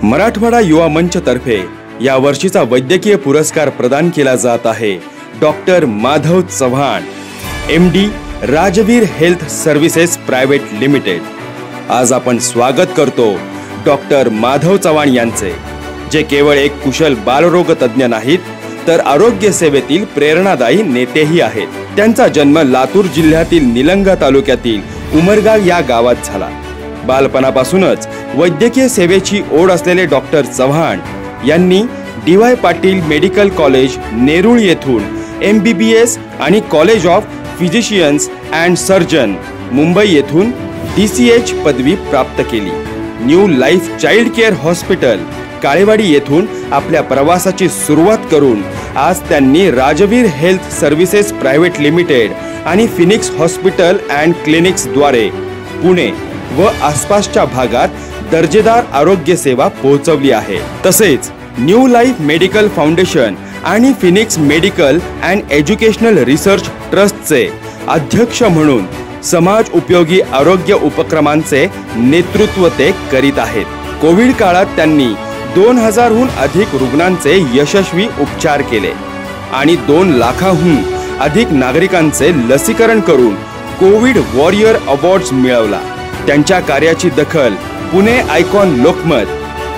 मराठवाडा युवा मंच तर्फे या वर्षीचा वैद्यकीय पुरस्कार प्रदान केला जात आहे doctor Madhav Chavan, MD, Rajveer health services private limited. आज आपण स्वागत करतो डॉक्टर माधव चव्हाण यांचे, जे केवळ एक कुशल बालरोग तज्ञ नाहीत तर आरोग्य सेवेतील प्रेरणादायी नेतेही आहेत। त्यांचा जन्म लातूर जिल्ह्यातील निलंगा तालुक्यातील उमरगाव या गावात झाला। बालपणापासूनच वैद्यकीय सेवेची ओढ असलेले डॉक्टर चव्हाण यांनी DY Patil medical college Nerul येथून MBBS आणि college of physicians and surgeon Mumbai येथून DCH पदवी प्राप्त केली। New life child care hospital Kalewadi येथून आपल्या प्रवासाची सुरुवात करून आज त्यांनी Rajveer health services private limited आणि फिनिक्स हॉस्पिटल अँड क्लिनिक्स द्वारे पुणे व आसपासच्या भागात दर्जेदार आरोग्य सेवा पोहोचवली आहे। तसेच न्यू लाईफ मेडिकल फाउंडेशन आणि Phoenix medical and educational research ट्रस्टचे अध्यक्ष म्हणून समाज उपयोगी आरोग्य उपक्रमांचे नेतृत्व ते करीत आहेत। कोविड काळात त्यांनी 2000हून अधिक रुग्णांचे यशस्वी उपचार केले आणि 2 लाखाहून अधिक नागरिकांचे लसीकरण करून कोविड वॉरियर अवॉर्ड्स मिळवला। त्यांच्या कार्याची दखल Pune icon Lokmat,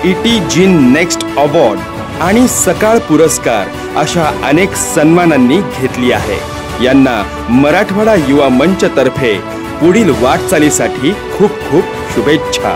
ET gene next award आणि सकाळ पुरस्कार अशा अनेक सन्मानांनी घेतली आहे। यांना मराठवाडा युवा मंच तर्फे पुढील वाटचालीसाठी खूप खूप शुभेच्छा।